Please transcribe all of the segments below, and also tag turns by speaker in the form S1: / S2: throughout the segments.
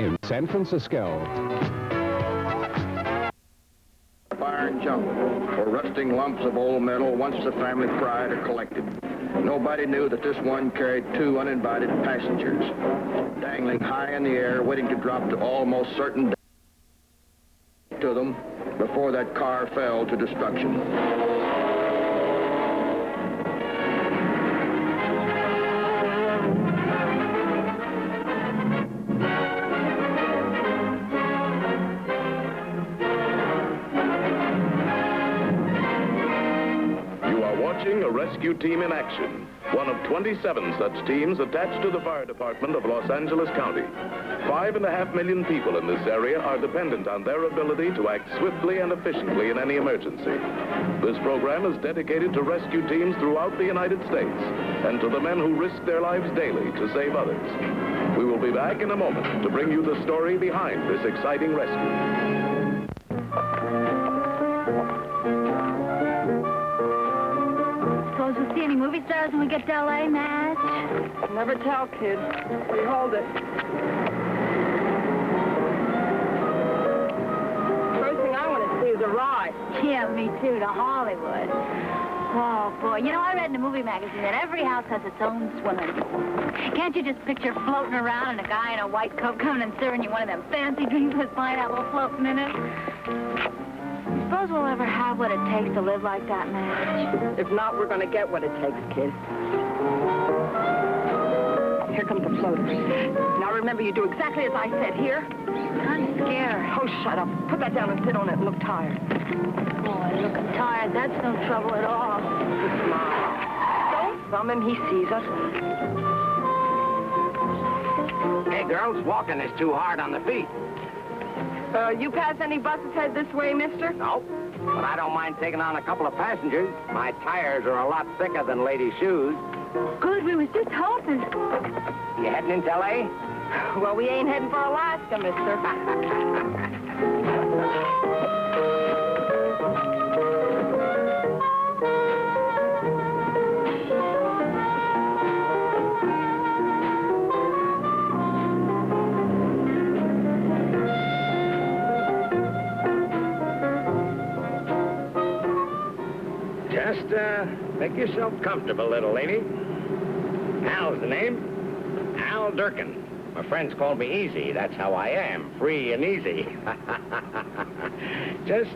S1: in San Francisco.
S2: Fire and junk, or rusting lumps of old metal once the family pride are collected. Nobody knew that this one carried 2 uninvited passengers, dangling high in the air, waiting to drop to almost certain death to them before that car fell to destruction.
S3: A rescue team in action, one of 27 such teams attached to the fire department of Los Angeles County. 5.5 million people in this area are dependent on their ability to act swiftly and efficiently in any emergency. This program is dedicated to rescue teams throughout the United States and to the men who risk their lives daily to save others. We will be back in a moment to bring you the story behind this exciting rescue.
S4: See any movie stars when we get to L.A., Madge?
S5: Never tell, kid. We hold it. First thing I want to see is a ride.
S4: Yeah, me too, to Hollywood. Oh, boy. You know, I read in a movie magazine that every house has its own swimming pool. Can't you just picture floating around and a guy in a white coat coming and serving you one of them fancy drinks with pineapple floating in it? Suppose we'll ever have what it takes to live like that, Madge?
S5: If not, we're going to get what it takes, kid. Here come the floaters. Now remember, you do exactly as I said. Here.
S4: I'm scared.
S5: Oh, shut up. Put that down and sit on it and look tired.
S4: Boy, looking tired. That's no trouble at all.
S5: Smile. Don't thumb him. He sees us.
S6: Hey, girls, walking is too hard on the feet.
S5: You pass any buses head this way, mister?
S6: Nope, but I don't mind taking on a couple of passengers. My tires are a lot thicker than ladies' shoes.
S4: Good, we was just hoping.
S6: You heading into L.A.?
S5: Well, we ain't heading for Alaska, mister.
S6: Make yourself comfortable, little lady. Al's the name. Al Durkin. My friends call me Easy. That's how I am. Free and easy. Just,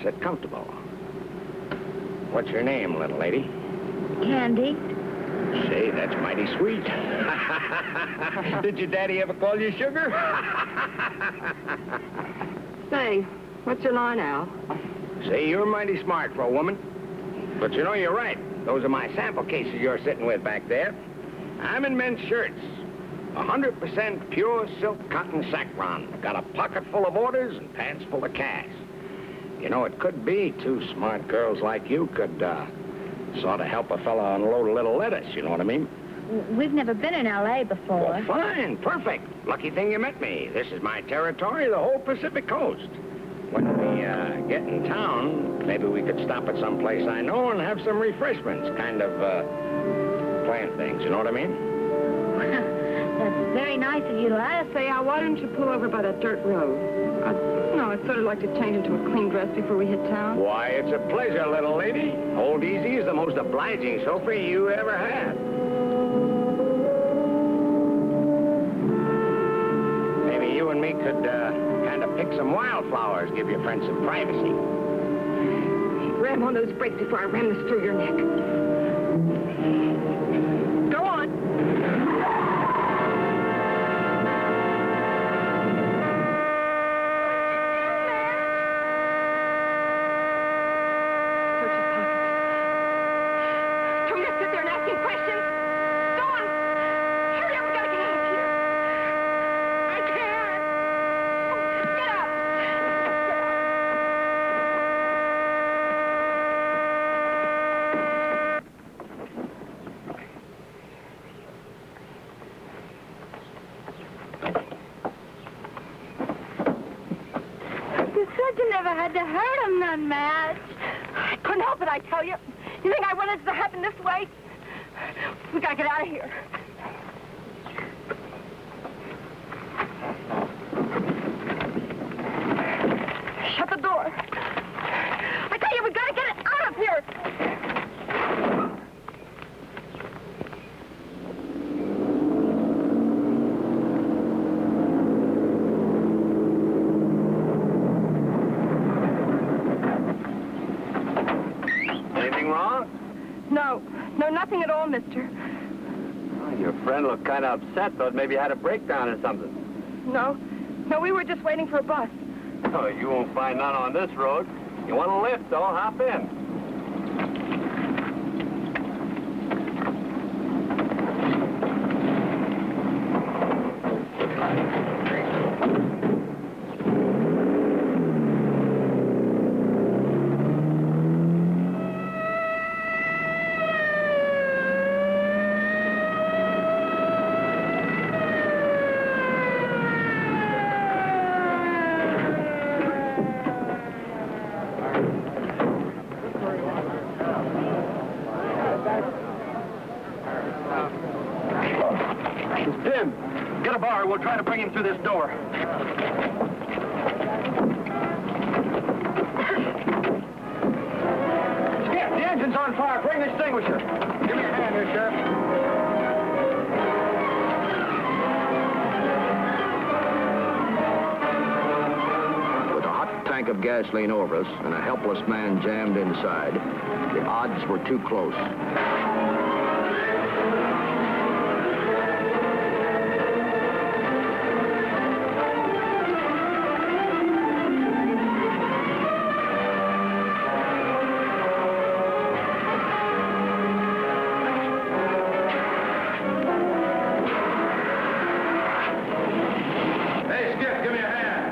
S6: sit comfortable. What's your name, little lady?
S4: Candy.
S6: Say, that's mighty sweet. Did your daddy ever call you sugar?
S5: Say, what's your line, Al?
S6: Say, you're mighty smart for a woman. But you know, you're right. Those are my sample cases you're sitting with back there. I'm in men's shirts. 100% pure silk cotton sacron. Got a pocket full of orders and pants full of cash. You know, it could be 2 smart girls like you could, sort of help a fella unload a little lettuce, you know what I mean?
S4: We've never been in L.A. before.
S6: Well, fine, perfect. Lucky thing you met me. This is my territory, the whole Pacific Coast. When we get in town, maybe we could stop at some place I know and have some refreshments, kind of plan things, you know what I mean?
S4: That's very nice of you to ask.
S5: Say, Al, why don't you pull over by that dirt road? I'd sort of like to change into a clean dress before we hit town.
S6: Why, it's a pleasure, little lady. Old Easy is the most obliging chauffeur you ever had. Maybe you and me could kind of pick some wildflowers, give your friend some privacy.
S5: Ram on those brakes before I ram this through your neck. Go on. Search his pockets. Don't just sit there and ask him questions. Go on. Hurry up, we gotta get out of here. I can't. Get up.
S4: You said you never had to hurt him none, Madge.
S5: I couldn't help it, I tell you. You think I wanted it to happen this way? We gotta get out of here. nothing at all, mister.
S1: Oh, your friend looked kind of upset. Thought maybe you had a breakdown or something.
S5: No, we were just waiting for a bus.
S1: Oh, you won't find none on this road. You want a lift, though? Hop in.
S7: Jim, get a bar. We'll try to bring him through this door. Skip, the engine's on fire. Bring the extinguisher. Give me a hand here, Sheriff.
S2: With a hot tank of gasoline over us and a helpless man jammed inside, the odds were too close.
S7: Hey, Skip, give me a hand.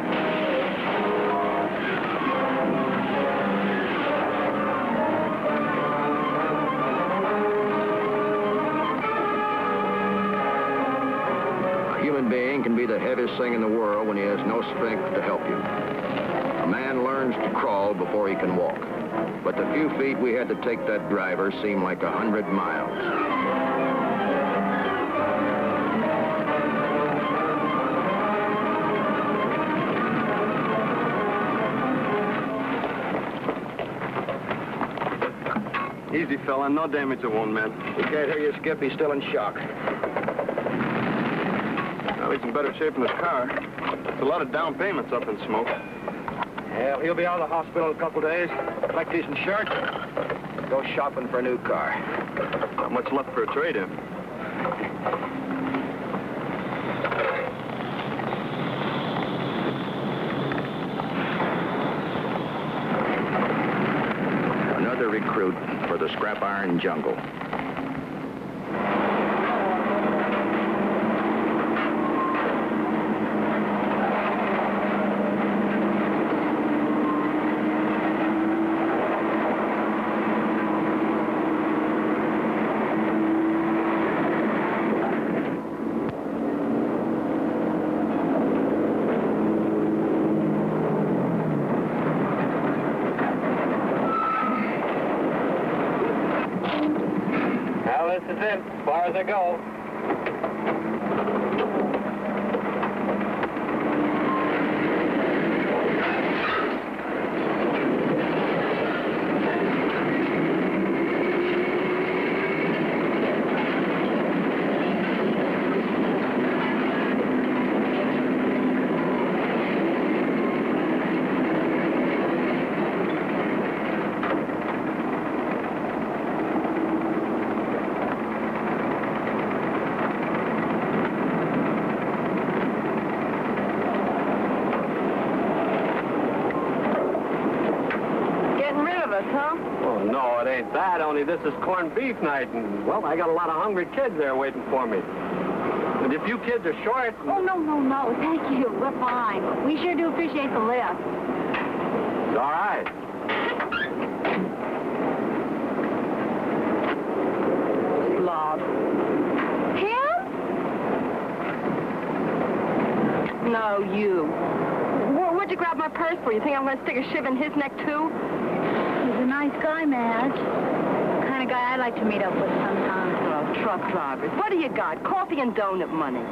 S2: A human being can be the heaviest thing in the world when he has no strength to help you. A man learns to crawl before he can walk. But the few feet we had to take that driver seemed like 100 miles.
S7: Easy, fella. No damage to one man.
S2: We can't hear you, Skip. He's still in shock.
S7: Well, he's in better shape in his car. There's a lot of down payments up in smoke.
S2: Yeah, he'll be out of the hospital in a couple of days. Collect his insurance. Go shopping for a new car.
S7: Not much left for a trade-in.
S2: Another recruit for the scrap iron jungle.
S1: Well, this is it, as far as I go.
S5: Huh?
S1: Oh, no, it ain't that. Only this is corned beef night, and, well, I got a lot of hungry kids there waiting for me. And if you kids are short...
S4: Oh, no. Thank you. We're fine. We sure do appreciate the lift.
S1: It's all right.
S5: Slob. Him? No, you. What'd you grab my purse for? You think I'm going to stick a shiv in his neck, too?
S4: He's a nice guy, Madge. The kind of guy I like to meet up with sometimes.
S5: Well, truck drivers. What do you got? Coffee and donut money.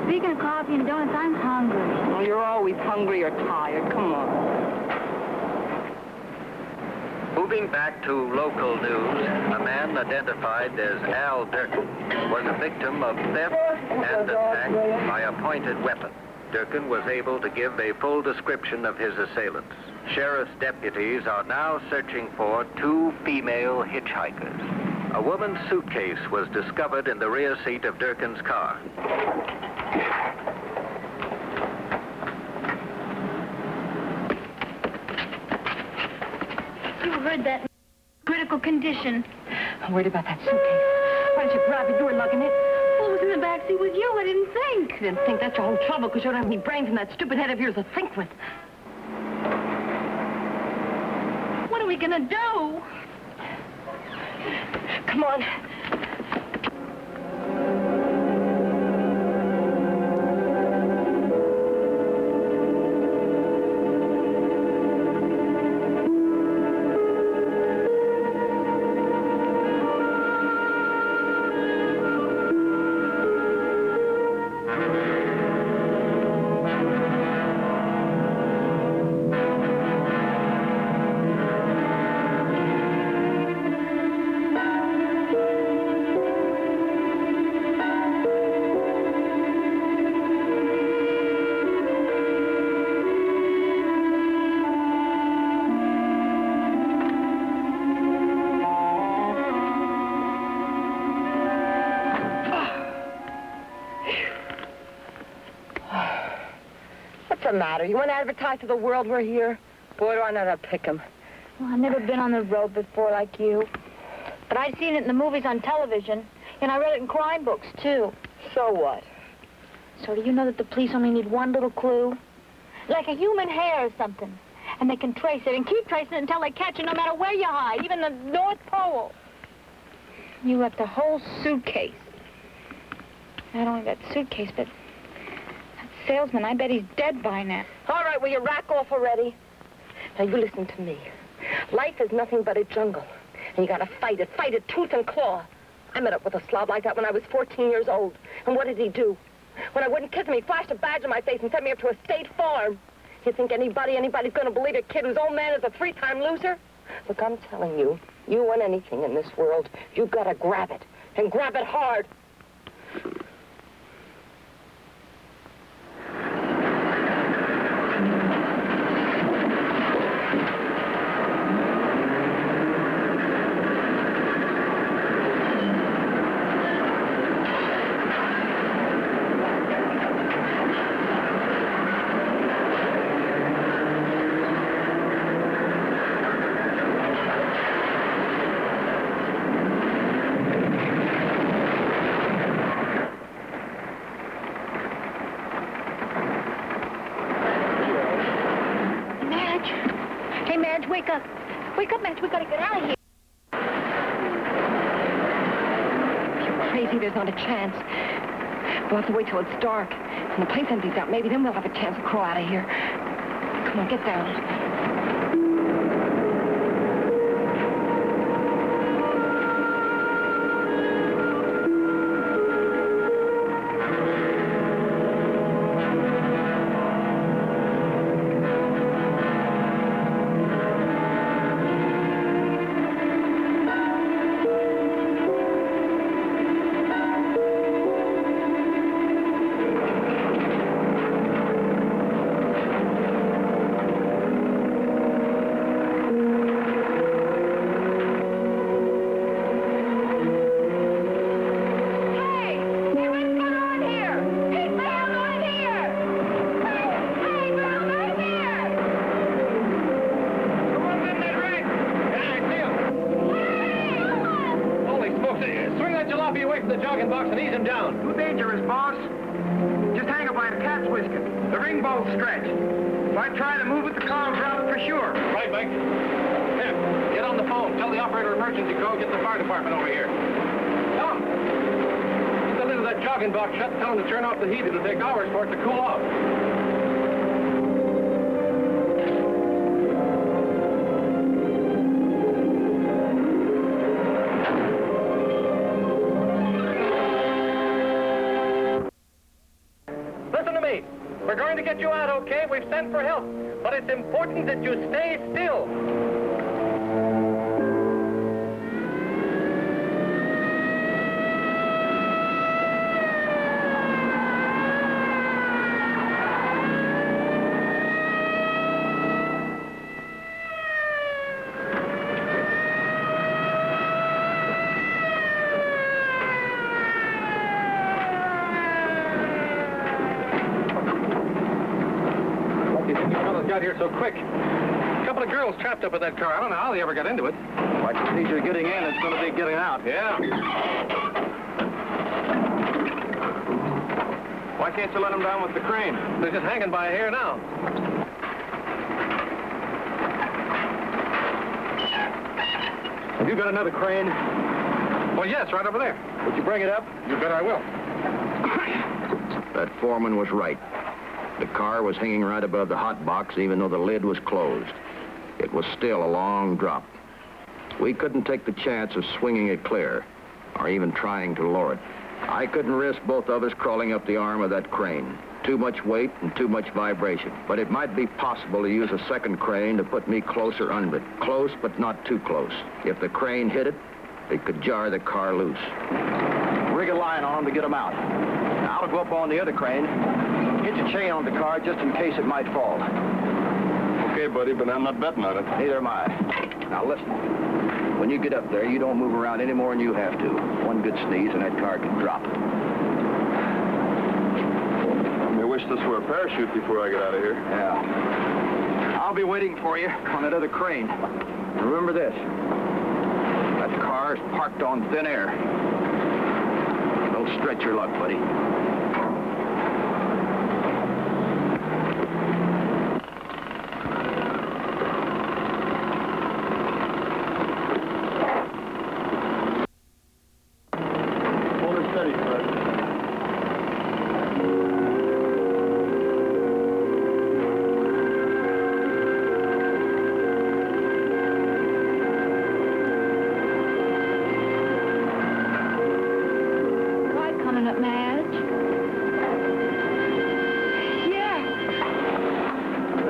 S4: Speaking of coffee and donuts, I'm hungry.
S5: Well, you're always hungry or tired. Come on.
S8: Moving back to local news, a man identified as Al Durkin was a victim of theft and attack by a pointed weapon. Durkin was able to give a full description of his assailants. Sheriff's deputies are now searching for 2 female hitchhikers. A woman's suitcase was discovered in the rear seat of Durkin's car.
S4: You heard that. Critical condition.
S5: I'm worried about that suitcase. Why didn't you grab it? You were lugging it.
S4: Well, it was in the back seat with you. I didn't think.
S5: You didn't think that's your whole trouble because you don't have any brains in that stupid head of yours to think with.
S4: What are we gonna do?
S5: Come on.
S9: What's the matter? You want to advertise to the world we're here? Boy, do I know how to pick 'em.
S4: Well, I've never been on the road before like you. But I've seen it in the movies on television. And I read it in crime books, too.
S9: So what?
S4: So do you know that the police only need one little clue? Like a human hair or something. And they can trace it and keep tracing it until they catch it no matter where you hide, even the North Pole. You left a whole suitcase. Not only that suitcase, but that salesman, I bet he's dead by now.
S9: All right, will you rack off already? Now, you listen to me. Life is nothing but a jungle. And you gotta fight it tooth and claw. I met up with a slob like that when I was 14 years old. And what did he do? When I wouldn't kiss him, he flashed a badge in my face and sent me up to a state farm. You think anybody's gonna believe a kid whose old man is a 3-time loser? Look, I'm telling you, you want anything in this world, you gotta grab it. And grab it hard.
S4: Wake up. Wake up, Madge. We gotta get out of here.
S5: You're crazy. There's not a chance. We'll have to wait till it's dark. When the place empties out, maybe then we'll have a chance to crawl out of here. Come on, get down.
S1: Tell them to turn off the heat. It'll take hours for it to cool off. Listen to me. We're going to get you out, okay? We've sent for help. But it's important that you stay still. got here so quick. A couple of girls trapped up in that car. I don't know how they ever got into it.
S7: Like the procedure getting in, it's going to be getting out.
S1: Yeah.
S7: Why can't you let them down with the crane?
S1: They're just hanging by a hair now.
S7: Have you got another crane?
S1: Well, yes, right over there.
S7: Would you bring it up?
S1: You bet I will.
S2: That foreman was right. The car was hanging right above the hot box, even though the lid was closed. It was still a long drop. We couldn't take the chance of swinging it clear, or even trying to lower it. I couldn't risk both of us crawling up the arm of that crane. Too much weight and too much vibration. But it might be possible to use a second crane to put me closer under it. Close, but not too close. If the crane hit it, it could jar the car loose.
S7: Rig a line on them to get them out. Now, I'll go up on the other crane, hitch a chain on the car just in case it might fall. Okay, buddy, but I'm not betting on it.
S2: Neither am I. Now listen, when you get up there, you don't move around any more than you have to. One good sneeze and that car can drop.
S7: I wish this were a parachute before I get out of here.
S2: Yeah. I'll be waiting for you on that other crane. Remember this. That car's parked on thin air. Don't stretch your luck, buddy.
S7: Hold her steady, Fred.
S4: Right coming up, Madge. Yeah.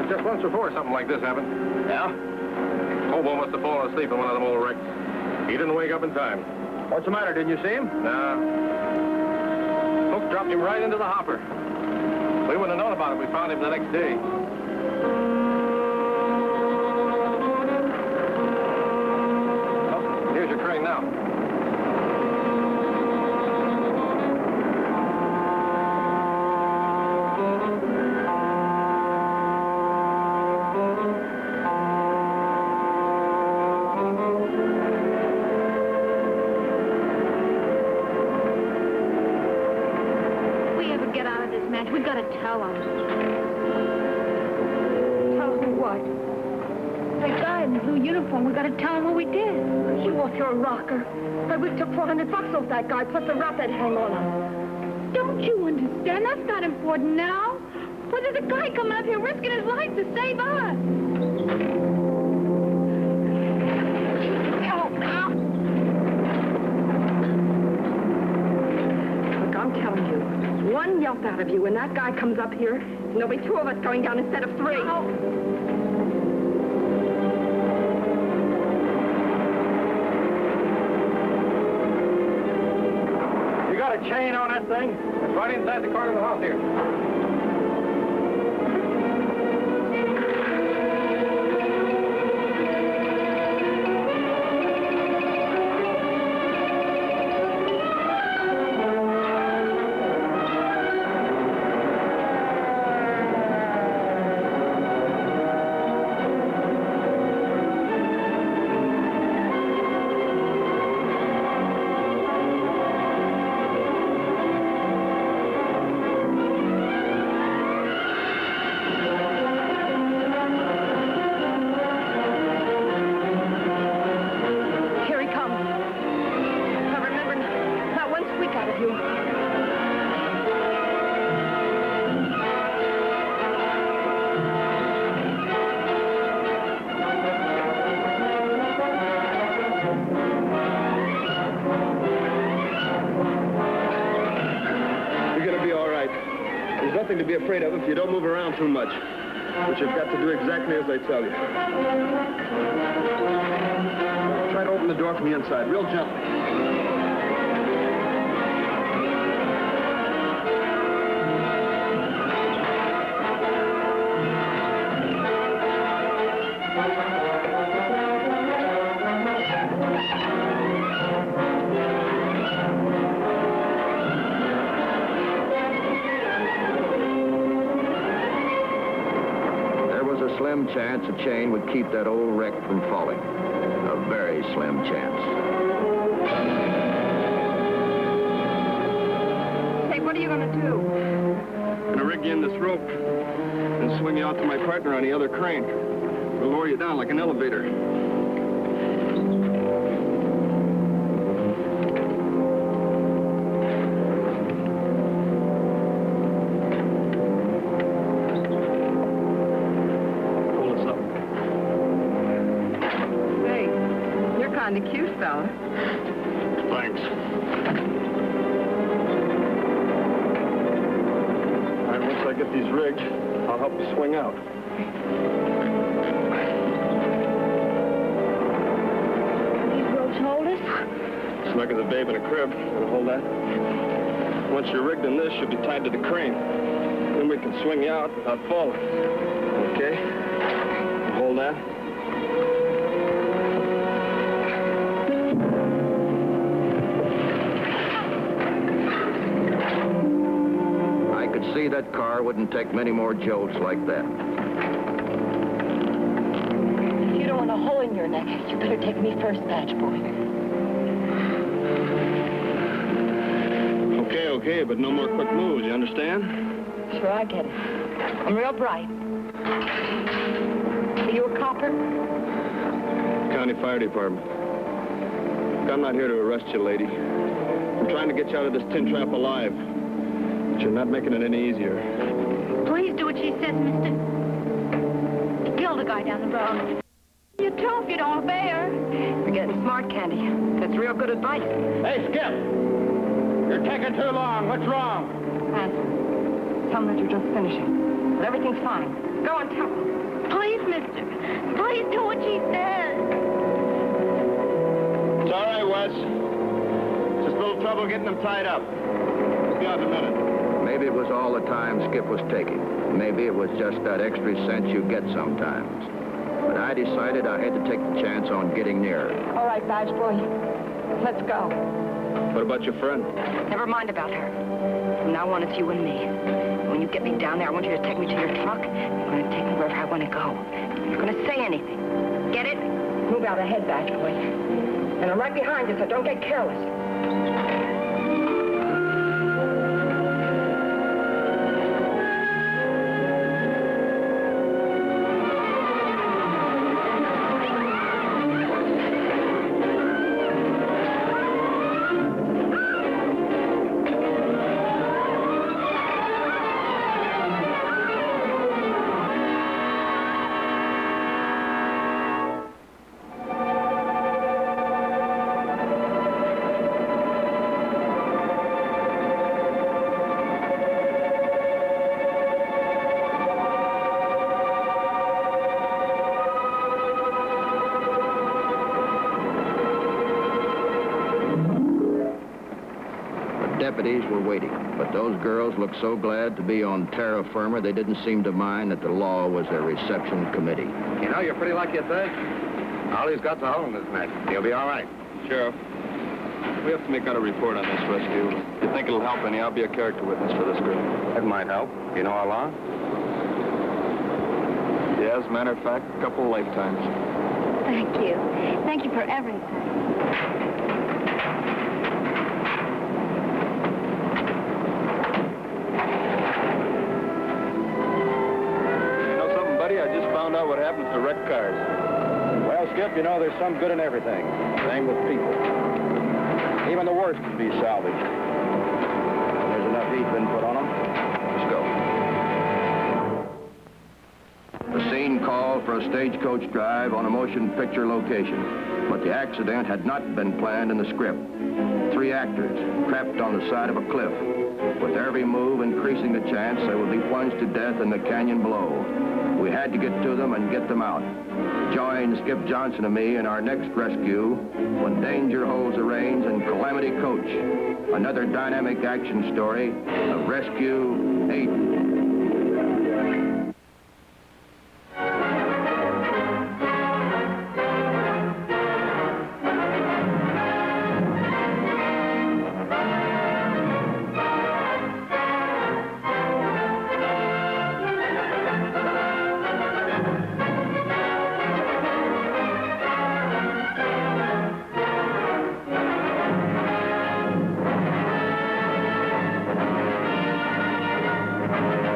S1: Just once before something like this happened.
S7: Yeah?
S1: Hobo must have fallen asleep in one of them old wrecks. He didn't wake up in time.
S7: What's the matter? Didn't you see him?
S1: Nah. Folks dropped him right into the hopper. We wouldn't have known about it. We found him the next day. Oh, here's your crane now.
S4: If we ever get out of this match, we gotta tell them. Tell them what? That guy in the blue uniform, we gotta tell him what we did.
S9: You off your rocker. But we took $400 off that guy, plus the rap that hang on him.
S4: Don't you understand? That's not important now. But there's a guy coming up here risking his life to save us.
S9: Look, I'm telling you, one yelp out of you and that guy comes up here, and there'll be two of us going down instead of three.
S1: You got a chain on that thing? It's right inside the corner of the house here.
S9: Here he comes. Now remember, not one squeak out of you.
S7: You're going to be all right. There's nothing to be afraid of if you don't move around too much. But you've got to do exactly as I tell you. Try to open the door from the inside, real gently.
S2: There was a a slim chance a chain would keep that old wreck from falling. A very slim chance.
S5: Hey, what are you going to do?
S10: I'm gonna rig you in this rope and swing you out to my partner on the other crane. We'll lower you down like an elevator. Pull us up.
S5: Hey, you're kind of cute, fella.
S10: Thanks. All right, once I get these rigged, I'll help you swing out.
S4: These ropes hold us?
S10: Snug as a babe in a crib. Wanna hold that? Once you're rigged in this, you'll be tied to the crane. Then we can swing you out without falling. Okay? Hold that.
S2: I could see that car wouldn't take many more jolts like that.
S9: If you don't want a hole in your neck, you better take me first, badge boy.
S10: Okay, but no more quick moves, you understand?
S9: Sure, I get it. I'm real bright. Are you a copper?
S10: County Fire Department. I'm not here to arrest you, lady. I'm trying to get you out of this tin trap alive. But you're not making it any easier.
S4: Please do what she says, mister. You killed a guy down the road. You too if you don't obey her.
S5: You're getting smart, Candy. That's real good advice.
S6: Hey, Skip! You're taking too long. What's wrong?
S5: Hanson, tell them that you're just finishing. But everything's fine. Go and tell them.
S4: Please, mister. Please do what she says.
S10: It's all right, Wes. Just a little trouble getting them tied up. We'll be out in a minute.
S2: Maybe it was all the time Skip was taking. Maybe it was just that extra sense you get sometimes. But I decided I had to take the chance on getting near her.
S5: All right, badge boy. Let's go.
S10: What about your friend?
S5: Never mind about her. From now on, it's you and me. When you get me down there, I want you to take me to your truck. You're going to take me wherever I want to go. You're going to say anything. Get it? Move out ahead, badge boy. And I'm right behind you, so don't get careless.
S2: Deputies were waiting, but those girls looked so glad to be on terra firma they didn't seem to mind that the law was their reception committee.
S6: You know, you're pretty lucky at that. Ollie's got the hole in his neck. He'll be all right.
S10: Sheriff, we have to make out a report on this rescue. If you think it'll help any, I'll be a character witness for this girl.
S6: That might help. You know how long?
S10: Yeah, as a matter of fact, a couple lifetimes.
S4: Thank you. Thank you for everything.
S10: I just found out what happens to wrecked cars.
S7: Well, Skip, you know, there's some good in everything. Same with people. Even the worst can be salvaged. There's enough heat been put on them. Let's go.
S2: The scene called for a stagecoach drive on a motion picture location, but the accident had not been planned in the script. 3 actors trapped on the side of a cliff, with every move increasing the chance they would be plunged to death in the canyon below. We had to get to them and get them out. Join Skip Johnson and me in our next rescue, When Danger Holds the Reins, and Calamity Coach, another dynamic action story of Rescue 8.
S3: Skip.